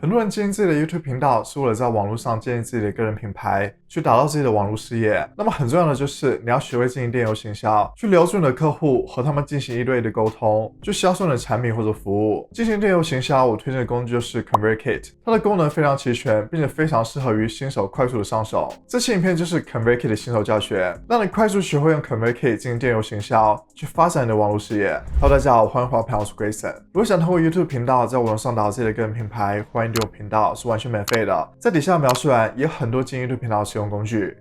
很多人经营自己的 YouTube 频道是为了在网络上建立自己的个人品牌，去打造自己的网络事业。那么很重要的就是你要学会经营电邮行销，去留住你的客户，和他们进行一对一的沟通，去销售你的产品或者服务。进行电邮行销，我推荐的工具就是 ConvertKit， 它的功能非常齐全，并且非常适合于新手快速的上手。这期影片就是 ConvertKit 的新手教学，让你快速学会用 ConvertKit 进行电邮行销，去发展你的网络事业。Hello， 大家好，欢迎回到频道，我是 Grayson。如果想通过 YouTube 频道在网络上打造自己的个人品牌，欢迎订阅频道，是完全免费的。在底下的描述栏也有很多经营 YouTube 频道的使用工具。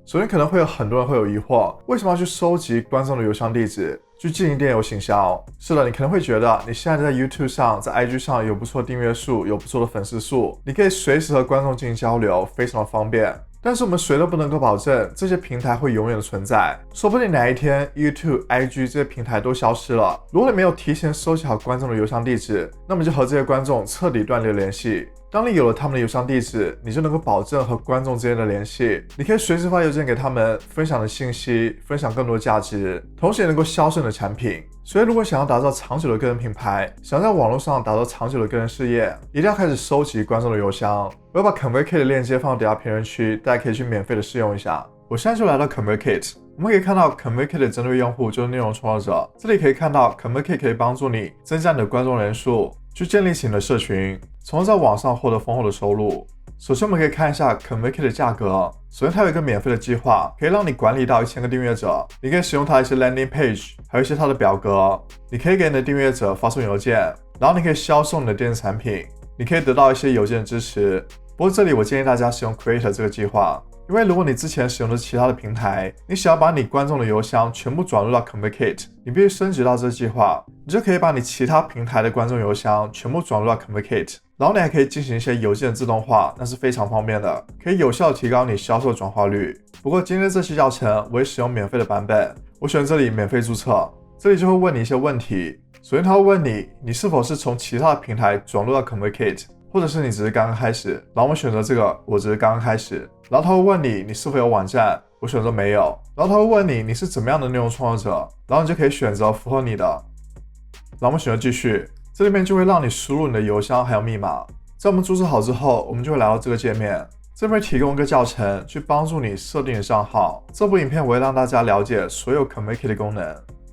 首先可能会有很多人会有疑惑，为什么要去收集观众的邮箱地址，去进行电邮行销？是的，你可能会觉得你现在在 YouTube 上，在 IG 上有不错的订阅数，有不错的粉丝数，你可以随时和观众进行交流，非常的方便。但是我们谁都不能够保证这些平台会永远的存在，说不定哪一天 YouTube、IG 这些平台都消失了。如果你没有提前收集好观众的邮箱地址，那么就和这些观众彻底断裂联系。当你有了他们的邮箱地址，你就能够保证和观众之间的联系。你可以随时发邮件给他们，分享的信息，分享更多的价值，同时也能够销售你的产品。所以如果想要打造长久的个人品牌，想要在网络上打造长久的个人事业，一定要开始收集观众的邮箱。我要把 ConvertKit 的链接放到底下评论区，大家可以去免费的试用一下。我现在就来到 ConvertKit， 我们可以看到 ConvertKit 的针对用户就是内容创作者。这里可以看到 ConvertKit 可以帮助你增加你的观众人数，去建立起你的社群，从而在网上获得丰厚的收入。首先我们可以看一下 ConvertKit 的价格。首先它有一个免费的计划，可以让你管理到1000个订阅者。你可以使用它的一些 landing page， 还有一些它的表格。你可以给你的订阅者发送邮件，然后你可以销售你的电子产品，你可以得到一些邮件的支持。不过这里我建议大家使用 Creator 这个计划，因为如果你之前使用的是其他的平台，你想要把你观众的邮箱全部转入到 ConvertKit， 你必须升级到这个计划，你就可以把你其他平台的观众邮箱全部转入到 ConvertKit， 然后你还可以进行一些邮件自动化，那是非常方便的，可以有效提高你销售转化率。不过今天这期教程我会使用免费的版本，我选这里免费注册，这里就会问你一些问题。首先他会问你是否是从其他的平台转入到 ConvertKit，或者是你只是刚刚开始，然后我们选择这个，我只是刚刚开始。然后他会问你是否有网站，我选择没有。然后他会问你是怎么样的内容创作者，然后你就可以选择符合你的。然后我们选择继续，这里面就会让你输入你的邮箱还有密码。在我们注册好之后，我们就会来到这个界面，这边提供一个教程去帮助你设定你的账号。这部影片我会让大家了解所有 ConvertKit 的功能。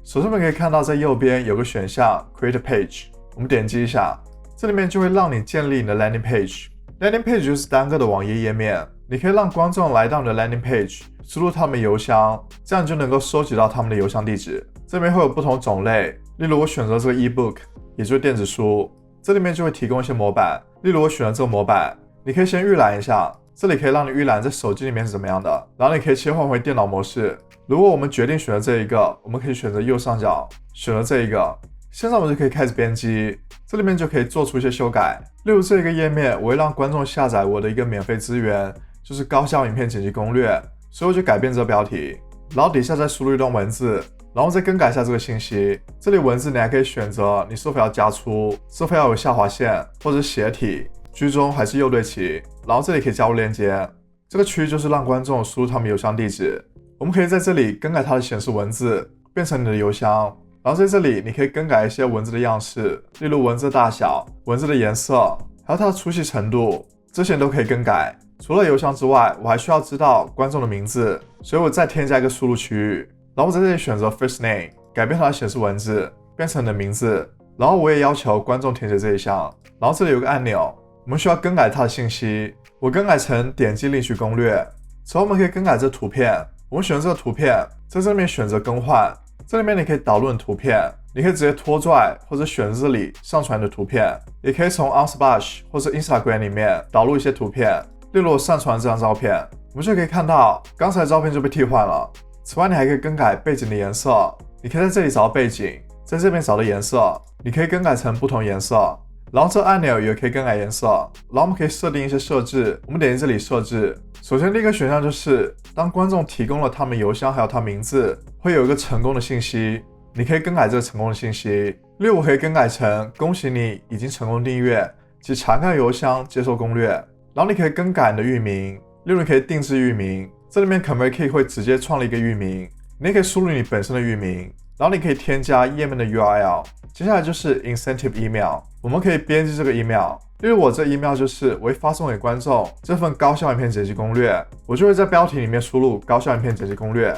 首先我们可以看到在右边有个选项 Create Page， 我们点击一下。这里面就会让你建立你的 landing page。landing page 就是单个的网页页面，你可以让观众来到你的 landing page， 输入他们的邮箱，这样你就能够收集到他们的邮箱地址。这边会有不同种类，例如我选择这个 ebook， 也就是电子书，这里面就会提供一些模板，例如我选了这个模板，你可以先预览一下，这里可以让你预览在手机里面是怎么样的，然后你可以切换回电脑模式。如果我们决定选择这一个，我们可以选择右上角选择这一个，现在我们就可以开始编辑，这里面就可以做出一些修改。例如这一个页面，我会让观众下载我的一个免费资源，就是高效影片剪辑攻略，所以我就改变这个标题，然后底下再输入一段文字，然后再更改一下这个信息。这里文字你还可以选择你是否要加粗，是否要有下划线，或者斜体、居中还是右对齐，然后这里可以加入链接。这个区域就是让观众输入他们邮箱地址，我们可以在这里更改它的显示文字，变成你的邮箱。然后在这里你可以更改一些文字的样式，例如文字大小、文字的颜色，还有它的粗细程度，这些都可以更改。除了邮箱之外，我还需要知道观众的名字，所以我再添加一个输入区域，然后我在这里选择 first name， 改变它的显示文字，变成你的名字。然后我也要求观众填写这一项，然后这里有个按钮，我们需要更改它的信息，我更改成点击领取攻略。之后我们可以更改这图片，我们选择这个图片，在这里面选择更换。这里面你可以导入你图片，你可以直接拖拽或者选这里上传你的图片，也可以从 Unsplash 或者 Instagram 里面导入一些图片，例如我上传这张照片，我们就可以看到刚才的照片就被替换了。此外你还可以更改背景的颜色，你可以在这里找到背景，在这边找到颜色，你可以更改成不同颜色，然后这按钮也可以更改颜色，然后我们可以设定一些设置，我们点击这里设置。首先第一个选项就是当观众提供了他们邮箱还有他名字，会有一个成功的信息，你可以更改这个成功的信息，例如我可以更改成恭喜你已经成功订阅及查看邮箱接受攻略。然后你可以更改你的域名，例如你可以定制域名，这里面 ConvertKit 会直接创立一个域名，你也可以输入你本身的域名，然然后你可以添加页面的 URL。接下来就是 Incentive Email， 我们可以编辑这个 email。例如我这 email 就是我会发送给观众这份高效影片剪辑攻略，我就会在标题里面输入高效影片剪辑攻略，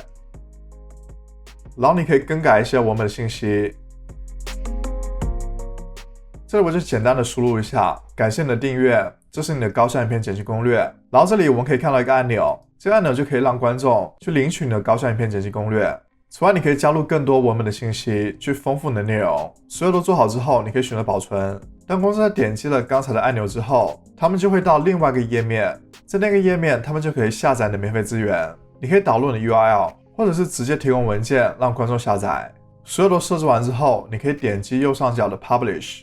然后你可以更改一些文本的信息。这里我就简单的输入一下，感谢你的订阅，这是你的高效影片剪辑攻略。然后这里我们可以看到一个按钮，这个按钮就可以让观众去领取你的高效影片剪辑攻略。此外，你可以加入更多文本的信息，去丰富你的内容。所有都做好之后，你可以选择保存。当观众在点击了刚才的按钮之后，他们就会到另外一个页面，在那个页面，他们就可以下载你的免费资源。你可以导入你的 URL， 或者是直接提供文件让观众下载。所有都设置完之后，你可以点击右上角的 Publish，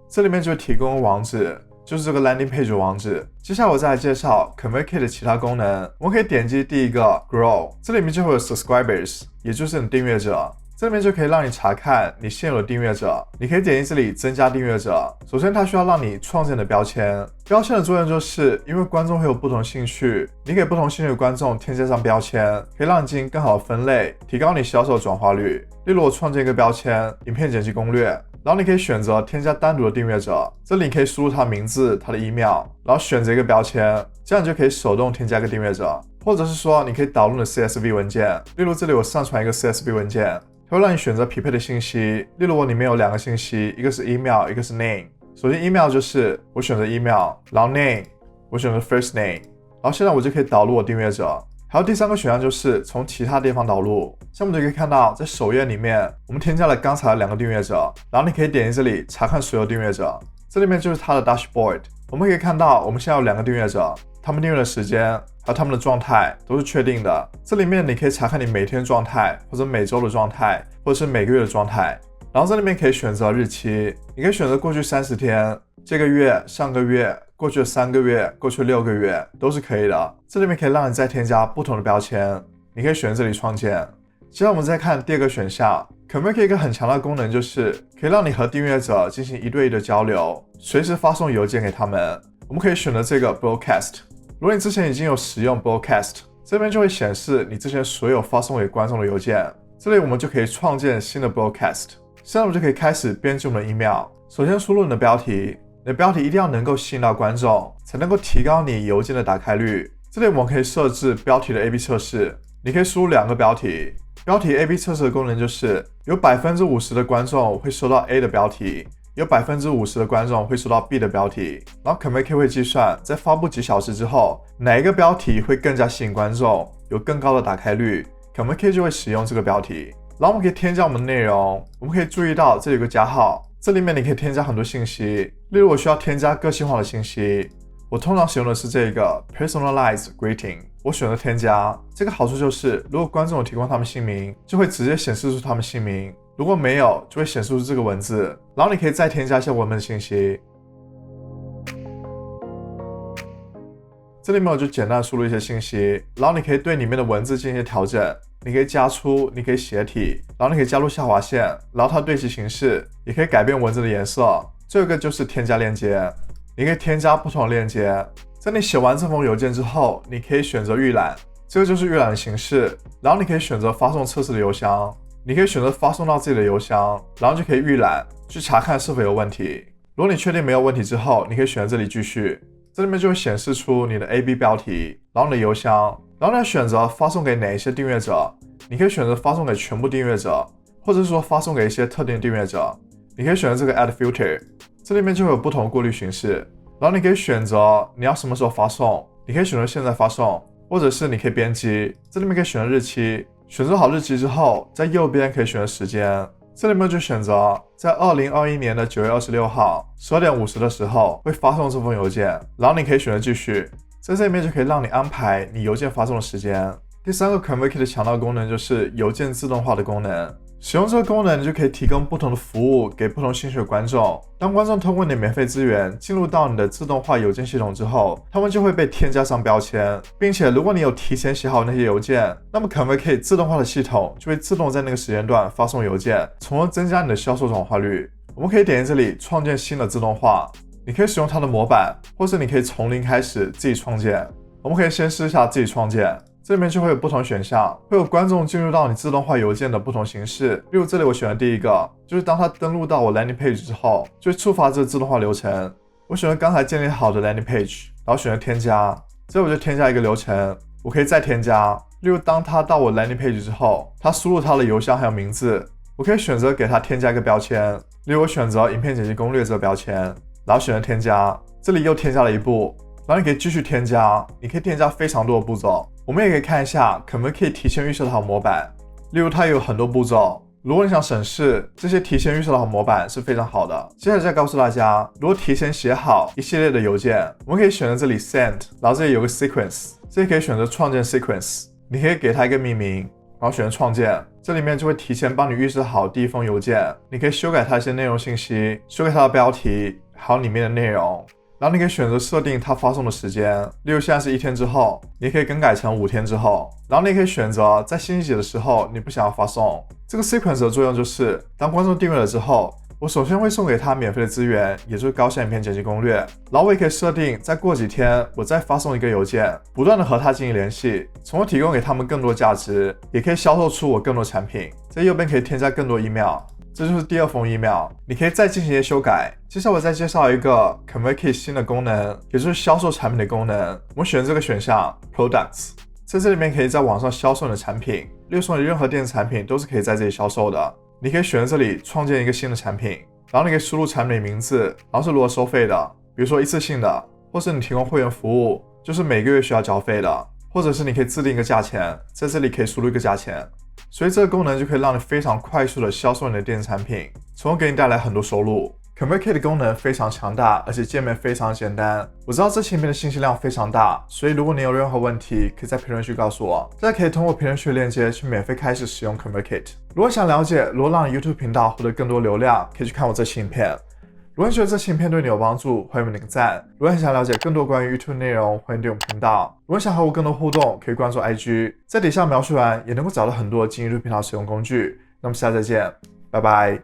这里面就会提供网址，就是这个 landing page 的网址。接下来我再来介绍 ConvertKit 的其他功能。我们可以点击第一个 Grow， 这里面就会有 Subscribers， 也就是你订阅者。这里面就可以让你查看你现有的订阅者，你可以点击这里增加订阅者。首先它需要让你创建的标签，标签的作用就是因为观众会有不同兴趣，你给不同兴趣的观众添加上标签，可以让你进行更好的分类，提高你销售转化率。例如我创建一个标签影片剪辑攻略，然后你可以选择添加单独的订阅者，这里你可以输入他的名字、他的 email， 然后选择一个标签，这样你就可以手动添加一个订阅者。或者是说你可以导入你的 CSV 文件，例如这里我上传一个 CSV 文件，它会让你选择匹配的信息。例如我里面有两个信息，一个是 email， 一个是 name。首先 email 就是我选择 email， 然后 name 我选择 first name， 然后现在我就可以导入我订阅者。还有第三个选项就是从其他地方导入，像我们就可以看到在首页里面我们添加了刚才的两个订阅者，然后你可以点击这里查看所有订阅者，这里面就是它的 dashboard。我们可以看到我们现在有两个订阅者，他们订阅的时间还有他们的状态都是确定的。这里面你可以查看你每天的状态，或者每周的状态，或者是每个月的状态。然后这里面可以选择日期，你可以选择过去30天、这个月、上个月、过去的3个月、过去的6个月都是可以的。这里面可以让你再添加不同的标签，你可以选择这里创建。接下来我们再看第二个选项 ，ConvertKit 一个很强大的功能就是可以让你和订阅者进行1对1的交流，随时发送邮件给他们。我们可以选择这个 Broadcast。如果你之前已经有使用 Broadcast， 这边就会显示你之前所有发送给观众的邮件。这里我们就可以创建新的 Broadcast。现在我们就可以开始编辑我们的 email。首先输入你的标题，你的标题一定要能够吸引到观众，才能够提高你邮件的打开率。这里我们可以设置标题的 A/B 测试，你可以输入2个标题。标题 A/B 测试的功能就是有 50% 的观众会收到 A 的标题，有 50% 的观众会收到 B 的标题，然后 ConvertKit 会计算在发布几小时之后，哪一个标题会更加吸引观众，有更高的打开率， ConvertKit 就会使用这个标题。然后我们可以添加我们的内容，我们可以注意到这里有个加号，这里面你可以添加很多信息。例如我需要添加个性化的信息，我通常使用的是这个 Personalized Greeting， 我选择添加。这个好处就是如果观众有提供他们姓名，就会直接显示出他们姓名，如果没有就会显示出这个文字，然后你可以再添加一些文本信息。这里面我就简单输入一些信息，然后你可以对里面的文字进行一些调整，你可以加粗，你可以斜体，然后你可以加入下划线，然后它对齐形式，也可以改变文字的颜色。最后一个就是添加链接，你可以添加不同的链接。在你写完这封邮件之后，你可以选择预览，这个就是预览的形式，然后你可以选择发送测试的邮箱，你可以选择发送到自己的邮箱，然后就可以预览，去查看是否有问题。如果你确定没有问题之后，你可以选择这里继续，这里面就会显示出你的 A/B 标题，然后你的邮箱，然后你要选择发送给哪一些订阅者，你可以选择发送给全部订阅者，或者是说发送给一些特定的订阅者。你可以选择这个 Add Filter， 这里面就会有不同的过滤形式，然后你可以选择你要什么时候发送，你可以选择现在发送，或者是你可以编辑，这里面可以选择日期，选择好日期之后，在右边可以选择时间，这里面就选择在2021年的9月26号12点50的时候会发送这封邮件，然后你可以选择继续，在这里面就可以让你安排你邮件发送的时间。第三个 ConvertKit 的强大功能就是邮件自动化的功能。使用这个功能，你就可以提供不同的服务给不同兴趣的观众。当观众通过你的免费资源进入到你的自动化邮件系统之后，他们就会被添加上标签，并且如果你有提前写好那些邮件，那么 ConvertKit 自动化的系统就会自动在那个时间段发送邮件，从而增加你的销售转化率。我们可以点击这里创建新的自动化，你可以使用它的模板，或是你可以从零开始自己创建。我们可以先试一下自己创建，这里面就会有不同选项，会有观众进入到你自动化邮件的不同形式。例如这里我选的第一个，就是当他登录到我 landing page 之后，就会触发这个自动化流程。我选了刚才建立好的 landing page， 然后选择添加，这里我就添加一个流程，我可以再添加。例如当他到我 landing page 之后，他输入他的邮箱还有名字，我可以选择给他添加一个标签，例如我选择影片剪辑攻略这个标签，然后选择添加，这里又添加了一步，然后你可以继续添加，你可以添加非常多的步骤。我们也可以看一下可不可以提前预设好模板，例如它有很多步骤，如果你想省事，这些提前预设好模板是非常好的。接下来再告诉大家如何提前写好一系列的邮件，我们可以选择这里 send， 然后这里有个 sequence， 这里可以选择创建 sequence， 你可以给它一个命名，然后选择创建，这里面就会提前帮你预设好第一封邮件，你可以修改它一些内容信息，修改它的标题，还有里面的内容。然后你可以选择设定它发送的时间，例如现在是1天之后，你可以更改成5天之后。然后你可以选择在星期几的时候你不想要发送。这个 sequence 的作用就是，当观众订阅了之后，我首先会送给他免费的资源，也就是高效影片剪辑攻略。然后我也可以设定，再过几天我再发送一个邮件，不断的和他进行联系，从而提供给他们更多价值，也可以销售出我更多产品。在右边可以添加更多 email。这就是第2封 email， 你可以再进行一些修改。接下来我再介绍一个 ConvertKit 新的功能，也就是销售产品的功能。我们选这个选项 Products， 在这里面可以在网上销售你的产品，例如说你任何电子产品都是可以在这里销售的。你可以选择这里创建一个新的产品，然后你可以输入产品的名字，然后是如何收费的，比如说一次性的，或是你提供会员服务，就是每个月需要交费的，或者是你可以制定一个价钱，在这里可以输入一个价钱。所以这个功能就可以让你非常快速的销售你的电子产品，从而给你带来很多收入。ConvertKit 的功能非常强大，而且界面非常简单。我知道这期影片的信息量非常大，所以如果你有任何问题，可以在评论区告诉我。大家可以通过评论区的链接去免费开始使用 ConvertKit。如果想了解如何让你 YouTube 频道获得更多流量，可以去看我这期影片。如果你觉得这期影片对你有帮助，欢迎点个赞。如果你想了解更多关于 YouTube 内容，欢迎订阅我们频道。如果想和我更多互动，可以关注 IG， 在底下描述栏也能够找到很多进 YouTube 频道使用工具。那么下次再见，拜拜。